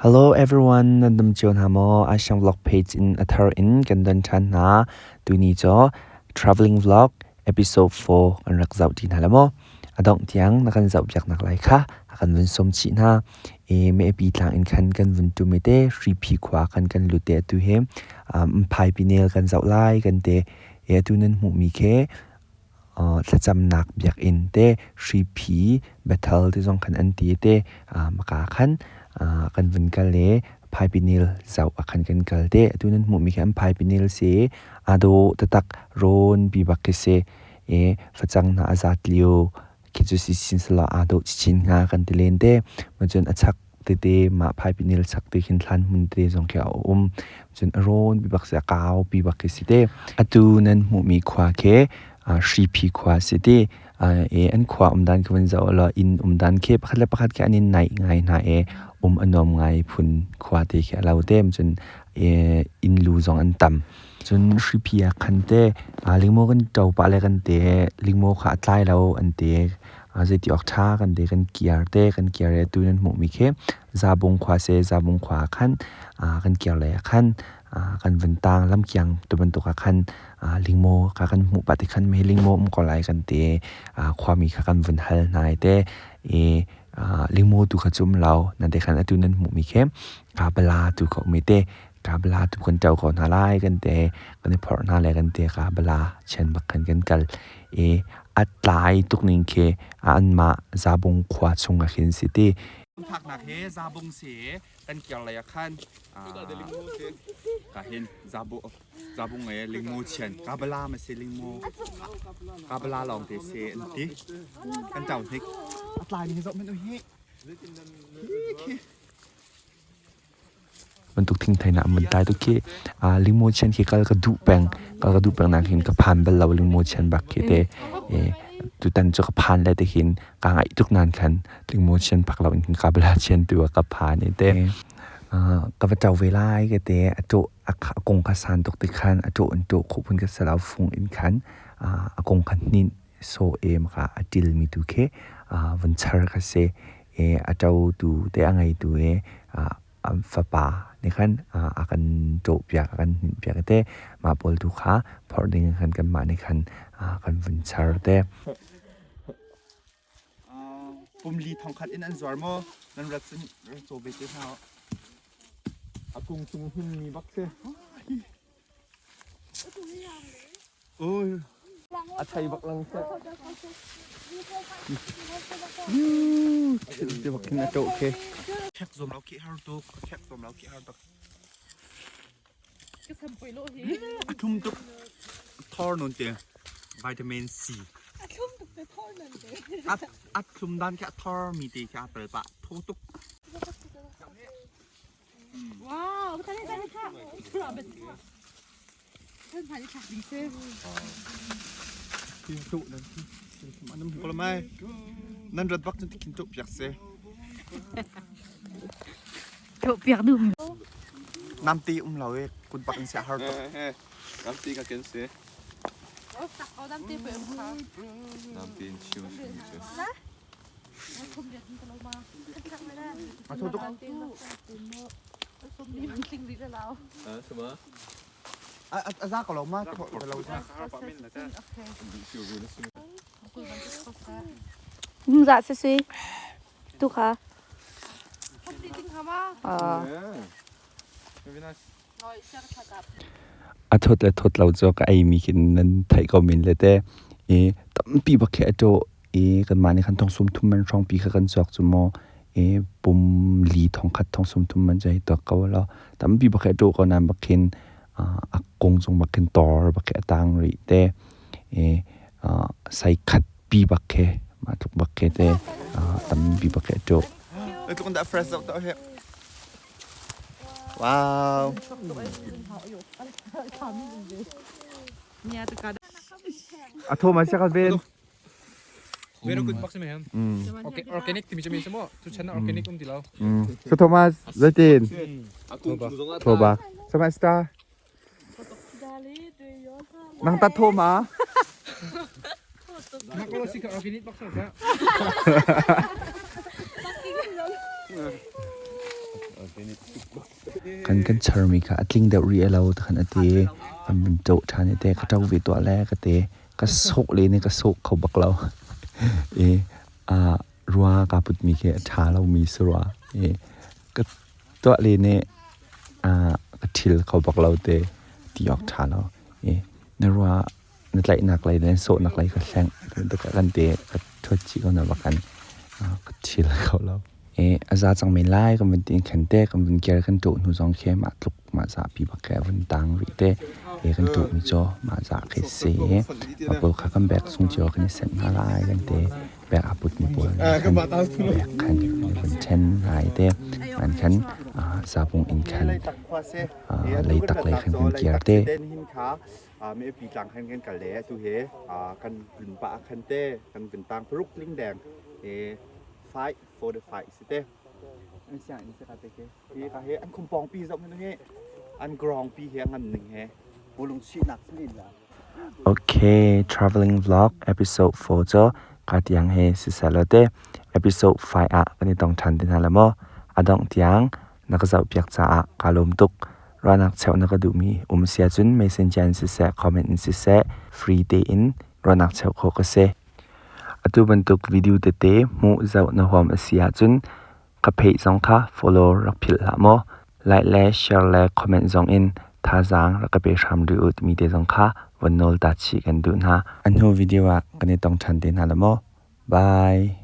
Hello everyone นั่นดมเจียวหาโมอาช่าง vlog page in อัธร์อินกันดันชันนะตัวนี้จอ traveling vlog episode 4กันรักเจ้าที่นั่นละโมอดองเตียงนักกันเจ้าอยากนักไรค่ะกันวันสมชีนะไม่ปีทางอินคันกันวันตุเมเตรีพีขวากันลุเตตุเฮมพายปีเนลกันเจ้าไล่กันเตตุนั้นหูมีเคจะจำหนักเบียกอินเตรีพีเบทเทิลที่ส่งคันอันตีเตมากาคันกันวันกันเลยพายปินิลเจ้าอาคันกันกันเดตุนั้นมุมีแค่พายปินิลเสอาโดตะตักโรนบีบักเสฟัจังนาอาซาตลิโอคิดจุสิสินสละอาโดชินงากันเตเลนเดมันจนอัชักเตมาพายปินิลสักตีขินทันมุนเตจงเขียวจนโรนบีบักเสกาวบีบักเสเดอาตูนั้นมุมีขวาเคชีพีขวาเสเดอันขวาดันคือมันจะละอินดันเคปขัดและประคัดแค่อันนี้ไหนไงนะอนอมไงพุ่นขวาเตะแค่เราเต็มจนอินลูจงอันต่ำจนชีพีคันเตลิงโมกันเจ้าปะอะไรกันเตลิงโมขาใต้เราอันเตจะตีออกช้ากันเตกันเกียร์เตกันเกียร์ตัวนั้นหมูมีแค่ซาบงขวาเซซาบงขวาขันกันเกียร์เลยขันกันวันตางลำเกียงตัวบรรทุกขันลิงโมกันหมูปฏิขันไม่ลิงโมมันก็ไล่กันเตความมีกันวันฮัลนายเตลิงโมตุขจุมเรานั่นเด็กขันตัวนั้นหมูมีเข้มกาบลาตุขไม่เตกาบลาตุคนเจ้าคนหาไล่กันเตกันในพอร์นาอะไรกันเตกาบลาเช่นบักกันกันอัดไลตุกนิงเคอันมาซาบงขวาชงกันสิเตผักหนักเฮซาบงเสกันเกี่ยวอะไรขั้นกะเห็นซาบงไงลิงโมเชียนกาบลามาเซลิงโมกาบลาลองเตเซนติกันเจ้าทิกอัตลายนี่ซอกมันเอาเฮมันตุกทิ้งไทยนะมันตายตุกเคลิงโมเชียนเคกระดูแปงนักเห็นกระพันเบลเราลิงโมเชียนบักเคเตตุตันจะกระพันเลยแต่เห็นกางไอทุกนานคันลิงโมเชียนพักเราอินกาบลาเชียนตัวกระพันนี่เตกับเจ้าเวลาก็เตะอโจอกงคาสานตกติคันอโจอันโจขุพันกับสลาวฟงอินคันอกงคันนินโซค่ะอจิลมีตุเควันชาร์กเซอเจ้าดูเตะอะไรดูฟ้าป่าในคันอากันโจบอยากกันเปียกเตะมาบอลดูขาพอดึงคันกันมาในคันกันวันชาร์เตะปุ่มลีทองคัดอินอันสวรมอนั่นรัศมีโซเบติเฮาอากุงซุงหุ่นมีบักเซ่โอ้ยอาชัยบักลังเซ่เดี๋ยวบักกินอาโจเคแคกซอมเราขี้ฮาร์ตุกแคกซอมเราขี้ฮาร์ตุกทุ่มตุกทอร์นนเตียวิตามินซีอัดคุมด้านแค่ทอร์มีตีแค่เปิดปะทุกว้าวท่านได้ค่ะเผื่อเป็นท่านผ่านที่ฉากดีเซ่กินจุนั่นมันน้ำผลไม้นั่นรถบักจนกินจุอยากเซ่จุเปียกดื่มน้ำตีเราเอ้คุณปักอินเสียฮาร์ดน้ำตีกับกินเสียเอาน้ำตีเปลี่ยนค่ะน้ำตีชิวชิวนะชมเด็ดมันจะลงมาทักไม่ได้มาทุกชมดีมันจริงดีกับเราใช่ไหมอาซากับเรามากเราใช่dạ suy suy tu khá không đi tinh hả baโทษและโทษเราจะก็ไอมีกินนั้นไทยก็มินเลยแต่ตั้มปีบักแค่โจกันมาในคันทองซุ่มทุ่มมันช่องปีกันจอกจุโมปุ่มลีทองคัดทองซุ่มทุ่มมันใจตัวเขาแล้วตั้มปีบักแค่โจก็นานบักเคนอากงจงบักเคนตอร์บักแค่ตังรีแต่ใส่คัดปีบักแค่มาทุกบักแค่แต่ตั้มปีบักแค่โจทุกคนได้เฟรชต่อเหรอว้าวอาโทมาเช็คกันเป็นMeron good box med hem. Organic det mycket mer du känner organic om till lav. Så Thomas, Zatin. Toba. Semester. Nang ta Thoma. Nak kalau sih organic box apa? kan charmi ka atling da ri alo ta khan ati kan bin to thane te ka taw vi to le ka te ka sok le ne ka sok khau bak lo e a ruwa ka put mi ke tha lo mi surwa e ka to le ne a ka thil khau bak lo te ti yok tha lo e na ruwa na tlai nak lai len so nak lai ka thleng ta ka kan te ka thot chi ko na bakan ka thil khau lo e aza chang mai lai kan bin tin khan te kan bin ker kan to nu jong khe ma tluk ma za pi ba ka vun tang ri te e kan to mi cho ma za khe se apol kha kan back sung cho kan sen na lai kan te back aput mi pol kan back kan vun chen lai te an kan sa pung in kan lai tak lai kan bin ker te me pi tlang khan kan ka le tu he kan bin pa khan te kan bin tang pruk ling dang e fight for the fight site anh sang anh sẽ cái cái cái anh không bong pi rộng như thế anh grong pi he ngân ning he vô lùng chi nặng lên là Okay, traveling vlog episode 4 cho katiang he sisalote episode 5 a kani tong than tin halamo adong tiang nakazau piak cha a kalom tuk ranak cheu nakadu mi sia chun messenger si se comment si se free day in ranak cheu kho ka se atu bantuk video te te mu zau na hom asia chun ka phei song kha follow rak phil la mo like le share le comment zong in tha jang rak pe sham ri ut mi te jong kha wanol ta chi kan du na anhu video a kani tong than te na la mo bye